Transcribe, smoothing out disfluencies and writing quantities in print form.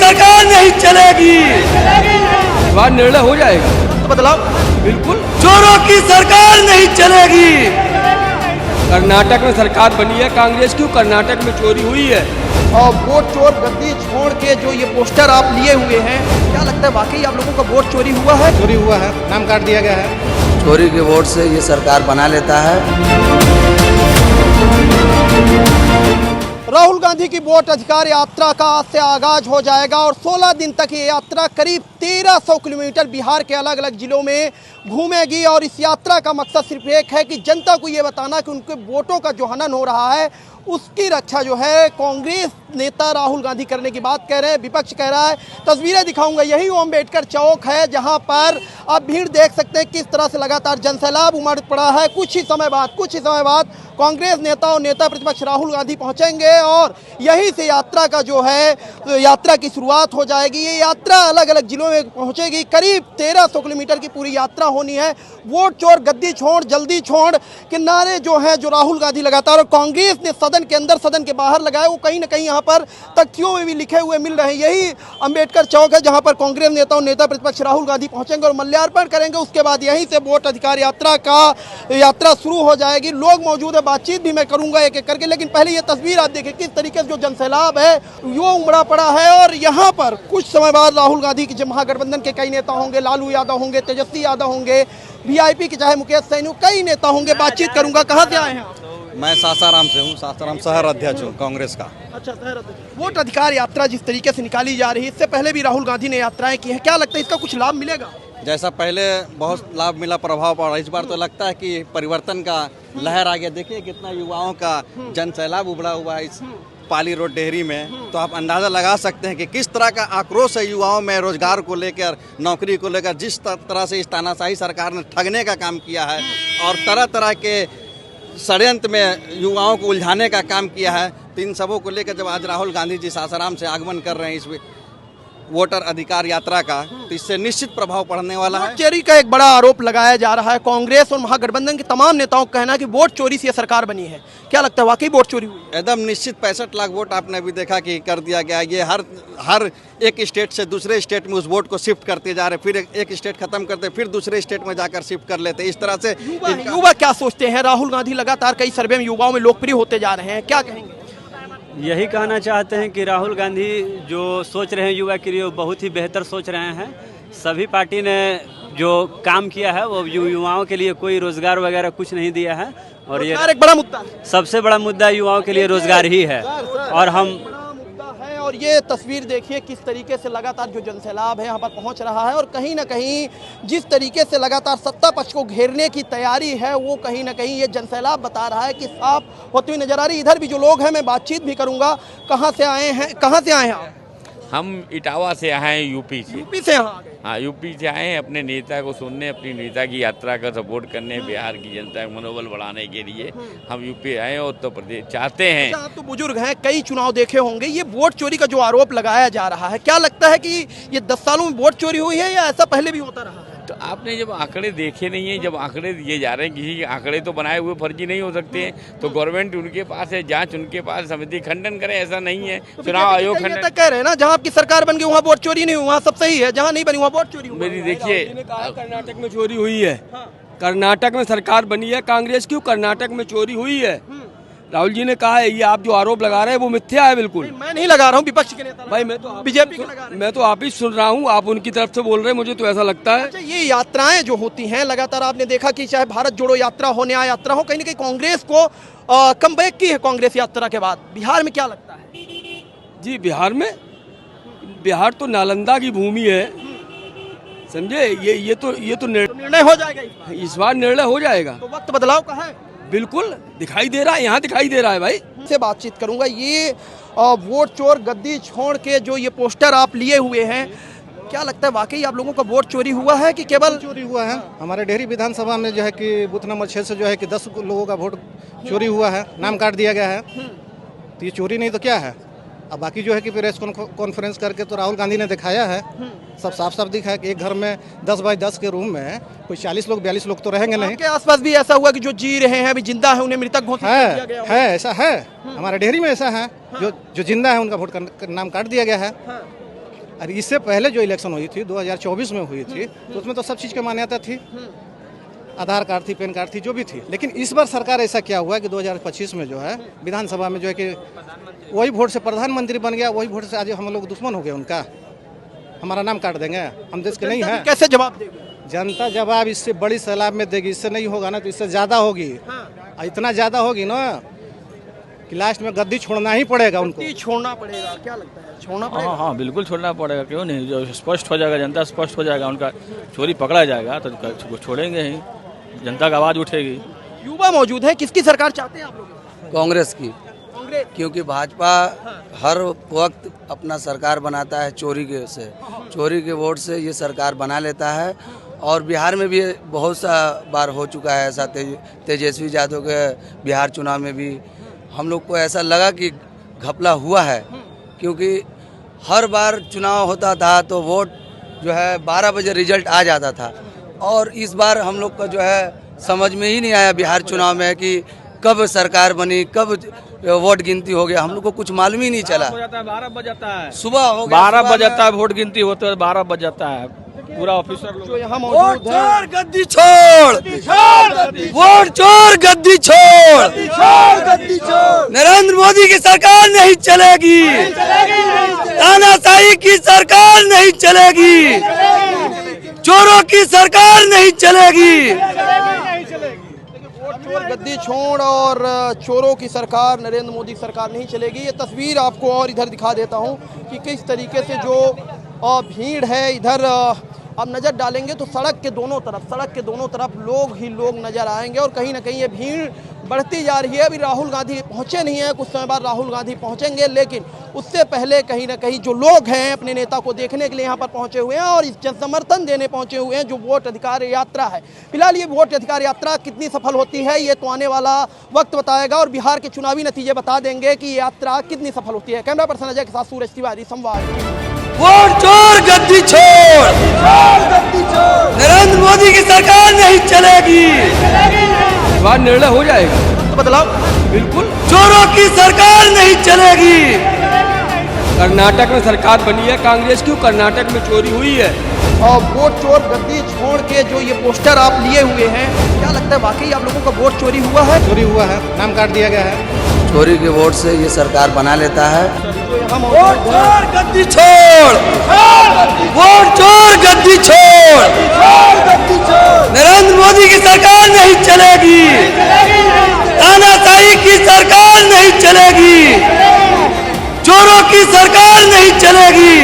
सरकार नहीं चलेगी। इस बार निर्णय हो जाएगा तो बदलाव बिल्कुल। चोरों की सरकार नहीं चलेगी। कर्नाटक में सरकार बनी है कांग्रेस की, कर्नाटक में चोरी हुई है। और वोट चोर गद्दी छोड़ के जो ये पोस्टर आप लिए हुए हैं, क्या लगता है वाकई आप लोगों का वोट चोरी हुआ है? चोरी हुआ है, नाम काट दिया गया है। चोरी के वोट से ये सरकार बना लेता है। राहुल गांधी की वोट अधिकार यात्रा का आज से आगाज हो जाएगा और 16 दिन तक ये यात्रा करीब 1300 किलोमीटर बिहार के अलग अलग जिलों में घूमेगी। और इस यात्रा का मकसद सिर्फ एक है कि जनता को ये बताना कि उनके वोटों का जो हनन हो रहा है उसकी रक्षा जो है कांग्रेस नेता राहुल गांधी करने की बात कह रहे हैं, विपक्ष कह रहा है। तस्वीरें दिखाऊंगा, यही अम्बेडकर चौक है जहां पर आप भीड़ देख सकते हैं किस तरह से लगातार जनसैलाब उमड़ पड़ा है। कुछ ही समय बाद कांग्रेस नेता और नेता प्रतिपक्ष राहुल गांधी पहुंचेंगे और यहीं से यात्रा का जो है यात्रा की शुरुआत हो जाएगी। ये यात्रा अलग अलग जिलों में पहुंचेगी। करीब 1300 किलोमीटर की पूरी यात्रा होनी है। वोट चोर गद्दी छोड़ जल्दी छोड़ के नारे जो हैं जो राहुल गांधी लगातार और कांग्रेस ने सदन के अंदर सदन के बाहर लगाए, वो कहीं ना कहीं यहाँ पर तख्तियों में भी लिखे हुए मिल रहे हैं। यही अम्बेडकर चौक है जहाँ पर कांग्रेस नेता और नेता प्रतिपक्ष राहुल गांधी पहुंचेंगे और माल्यार्पण करेंगे। उसके बाद यहीं से वोट अधिकार यात्रा शुरू हो जाएगी। लोग मौजूद है, बातचीत भी मैं करूंगा एक एक करके, लेकिन पहले ये तस्वीर आप देखिए किस तरीके से जो जनसैलाब है वो उमड़ा पड़ा है। और यहाँ पर कुछ समय बाद राहुल गांधी के महागठबंधन के कई नेता होंगे, लालू यादव होंगे, तेजस्वी यादव होंगे, वीआईपी के चाहे मुकेश सैनी, कई नेता होंगे। बातचीत करूंगा। कहाँ से आए हैं आप? मैं सासाराम से हूँ, सासाराम शहर अध्यक्ष हूँ कांग्रेस का। अच्छा, वोट अधिकार यात्रा जिस तरीके से निकाली जा रही है, इससे पहले भी राहुल गांधी ने यात्राएं की हैं, क्या लगता है इसका कुछ लाभ मिलेगा? जैसा पहले बहुत लाभ मिला, प्रभाव पड़ा, इस बार तो लगता है कि परिवर्तन का लहर आ गया। देखिए कितना युवाओं का जनसैलाब उभरा हुआ है इस पाली रोड डेहरी में, तो आप अंदाज़ा लगा सकते हैं कि किस तरह का आक्रोश है युवाओं में रोजगार को लेकर, नौकरी को लेकर। जिस तरह से इस तानाशाही सरकार ने ठगने का काम किया है और तरह तरह के षड्यंत्र में युवाओं को उलझाने का काम किया है, तो इन सबों को लेकर जब आज राहुल गांधी जी सासाराम से आगमन कर रहे हैं इस वोटर अधिकार यात्रा का, तो इससे निश्चित प्रभाव पड़ने वाला है। चोरी का एक बड़ा आरोप लगाया जा रहा है। कांग्रेस और महागठबंधन के तमाम नेताओं का कहना है कि वोट चोरी से सरकार बनी है। क्या लगता है वाकई वोट चोरी हुई? एकदम निश्चित 65 लाख वोट आपने भी देखा कि कर दिया गया। ये हर एक स्टेट से दूसरे स्टेट में उस वोट को शिफ्ट करते जा रहे, फिर एक स्टेट खत्म करते, फिर दूसरे स्टेट में जाकर शिफ्ट कर लेते। इस तरह से युवा क्या सोचते हैं? राहुल गांधी लगातार कई सर्वे में युवाओं में लोकप्रिय होते जा रहे हैं, क्या कहेंगे? यही कहना चाहते हैं कि राहुल गांधी जो सोच रहे हैं युवा के लिए वो बहुत ही बेहतर सोच रहे हैं। सभी पार्टी ने जो काम किया है वो युवाओं के लिए कोई रोजगार वगैरह कुछ नहीं दिया है और ये एक बड़ा मुद्दा, सबसे बड़ा मुद्दा युवाओं के लिए रोजगार ही है। और हम और ये तस्वीर देखिए किस तरीके से लगातार जो जनसैलाब है यहाँ पर पहुँच रहा है और कहीं ना कहीं जिस तरीके से लगातार सत्ता पक्ष को घेरने की तैयारी है वो कहीं ना कहीं ये जनसैलाब बता रहा है कि साफ होती हुई नजर आ रही। इधर भी जो लोग हैं मैं बातचीत भी करूँगा। कहाँ से आए हैं आप? हम इटावा से आए हैं, यूपी से यहाँ हाँ, यूपी से आए हैं अपने नेता को सुनने, अपनी नेता की यात्रा का सपोर्ट करने, बिहार की जनता का मनोबल बढ़ाने के लिए हम यूपी आए और उत्तर प्रदेश चाहते हैं। आप तो बुजुर्ग हैं, कई चुनाव देखे होंगे। ये वोट चोरी का जो आरोप लगाया जा रहा है, क्या लगता है कि ये 10 सालों में वोट चोरी हुई है या ऐसा पहले भी होता रहा है? तो आपने जब आंकड़े देखे नहीं है, जब आंकड़े दिए जा रहे हैं, किसी के आंकड़े तो बनाए हुए फर्जी नहीं हो सकते हैं, तो गवर्नमेंट उनके पास है, जांच उनके पास, समिति खंडन करे, ऐसा नहीं है। चुनाव आयोग खंडन कह रहे हैं ना, जहां आपकी सरकार बन गई वहां वोट चोरी नहीं हुई, वहां सब सही है, जहां नहीं बनी वहां वोट चोरी हुई। मेरी देखिए, कर्नाटक में चोरी हुई है। कर्नाटक में सरकार बनी है कांग्रेस की, कर्नाटक में चोरी हुई है। राहुल जी ने कहा है ये आप जो आरोप लगा रहे हैं वो मिथ्या है। बिल्कुल मैं नहीं लगा रहा हूँ, विपक्ष के नेता भाई, मैं तो बीजेपी मैं तो आप ही सुन रहा हूँ, आप उनकी तरफ से बोल रहे हैं, मुझे तो ऐसा लगता है। अच्छा, ये यात्राएं जो होती हैं लगातार आपने देखा कि चाहे भारत जोड़ो यात्रा हो, न्याय यात्रा हो, कहीं ना कहीं कांग्रेस को कमबैक की है कांग्रेस यात्रा के बाद। बिहार में क्या लगता है? जी, बिहार तो नालंदा की भूमि है, समझे। ये तो निर्णय हो जाएगा इस बार निर्णय हो जाएगा। तो वक्त बदलाव का है, बिल्कुल दिखाई दे रहा है, यहाँ दिखाई दे रहा है भाई। से बातचीत करूंगा। ये वोट चोर गद्दी छोड़ के जो ये पोस्टर आप लिए हुए हैं, क्या लगता है वाकई आप लोगों का वोट चोरी हुआ है कि केवल चोरी हुआ है? हमारे डेहरी विधानसभा में जो है कि बूथ नंबर 6 से जो है कि 10 लोगों का वोट चोरी हुआ है, नाम काट दिया गया है। तो ये चोरी नहीं तो क्या है? अब बाकी जो है कि प्रेस कॉन्फ्रेंस करके तो राहुल गांधी ने दिखाया है, सब साफ साफ दिखा है कि एक घर में 10 बाई 10 के रूम में कोई 40 लोग 42 लोग तो रहेंगे नहीं। आपके आसपास भी ऐसा हुआ कि जो जी रहे हैं अभी जिंदा है उन्हें मृतक घोषित कर दिया गया है? ऐसा है, हमारे डेहरी में ऐसा है, जो जिंदा है उनका वोट नाम काट दिया गया है। और इससे पहले जो इलेक्शन हुई थी 2024 में हुई थी तो उसमें तो सब चीज़ की मान्यता थी, आधार कार्ड थी, पैन कार्ड थी, जो भी थी। लेकिन इस बार सरकार ऐसा क्या हुआ कि 2025 में जो है विधानसभा में जो है कि वही वोट से प्रधानमंत्री बन गया, वही वोट से आज हम लोग दुश्मन हो गए उनका, हमारा नाम काट देंगे, हम देश के नहीं हैं। कैसे जवाब देगी? जनता जवाब इससे बड़ी सैलाब में देगी, इससे नहीं होगा ना तो इससे ज़्यादा होगी। इतना ज़्यादा होगी ना कि लास्ट में गद्दी छोड़ना ही पड़ेगा उनको। छोड़ना पड़ेगा, क्या लगता है छोड़ना पड़ेगा? हाँ हाँ बिल्कुल छोड़ना पड़ेगा, क्यों नहीं। जो स्पष्ट हो जाएगा, जनता स्पष्ट हो जाएगा, उनका चोरी पकड़ा जाएगा तो छोड़ेंगे ही, जनता का आवाज़ उठेगी। युवा मौजूद है, किसकी सरकार चाहते हैं आप लोग? कांग्रेस की, कांग्रेस। क्योंकि भाजपा हर वक्त अपना सरकार बनाता है चोरी के वोट से ये सरकार बना लेता है। और बिहार में भी बहुत सा बार हो चुका है ऐसा, तेजस्वी यादव के बिहार चुनाव में भी हम लोग को ऐसा लगा कि घपला हुआ है, क्योंकि हर बार चुनाव होता था तो वोट जो है 12 बजे रिजल्ट आ जाता था। और इस बार हम लोग का जो है समझ में ही नहीं आया बिहार चुनाव में कि कब सरकार बनी, कब वोट गिनती हो गया, हम लोग को कुछ मालूम ही नहीं चला। 12 बज जाता है, सुबह हो गया, 12 बज जाता है, वोट गिनती होते है 12 बज जाता है। पूरा ऑफिसर लोग जो यहाँ मौजूद है, गद्दी छोड़, वोट चोर गद्दी छोड़, नरेंद्र मोदी की सरकार नहीं चलेगी, तानाशाही की सरकार नहीं चलेगी, चोरों की सरकार नहीं चलेगी। चोर गद्दी छोड़ और चोरों की सरकार, नरेंद्र मोदी सरकार नहीं चलेगी। ये तस्वीर आपको और इधर दिखा देता हूँ कि किस तरीके से जो भीड़ है इधर अब नज़र डालेंगे तो सड़क के दोनों तरफ लोग ही लोग नज़र आएंगे और कहीं ना कहीं ये भीड़ बढ़ती जा रही है। अभी राहुल गांधी पहुंचे नहीं हैं, कुछ समय बाद राहुल गांधी पहुंचेंगे, लेकिन उससे पहले कहीं ना कहीं जो लोग हैं अपने नेता को देखने के लिए यहाँ पर पहुंचे हुए हैं और इस समर्थन देने पहुंचे हुए हैं जो वोट अधिकार यात्रा है। फिलहाल ये वोट अधिकार यात्रा कितनी सफल होती है ये तो आने वाला वक्त बताएगा और बिहार के चुनावी नतीजे बता देंगे कि ये यात्रा कितनी सफल होती है। कैमरा पर्सन अजय के साथ सूरज तिवारी, संवाद। वोट चोर गद्दी छोड़, नरेंद्र मोदी की सरकार नहीं चलेगी, इस बार निर्णय हो जाएगा, तो बदलाव बिल्कुल। चोरों की सरकार नहीं चलेगी। कर्नाटक में सरकार बनी है कांग्रेस की, कर्नाटक में चोरी हुई है। और वोट चोर गद्दी छोड़ के जो ये पोस्टर आप लिए हुए हैं, क्या लगता है वाकई आप लोगों का वोट चोरी हुआ है? चोरी हुआ है, नाम काट दिया गया है। चोरी के वोट से ये सरकार बना लेता है। वोट चोर गद्दी छोड़, वोट चोर गद्दी छोड़, नरेंद्र मोदी की सरकार नहीं चलेगी, तानाशाही की सरकार नहीं चलेगी, चोरों की सरकार नहीं चलेगी।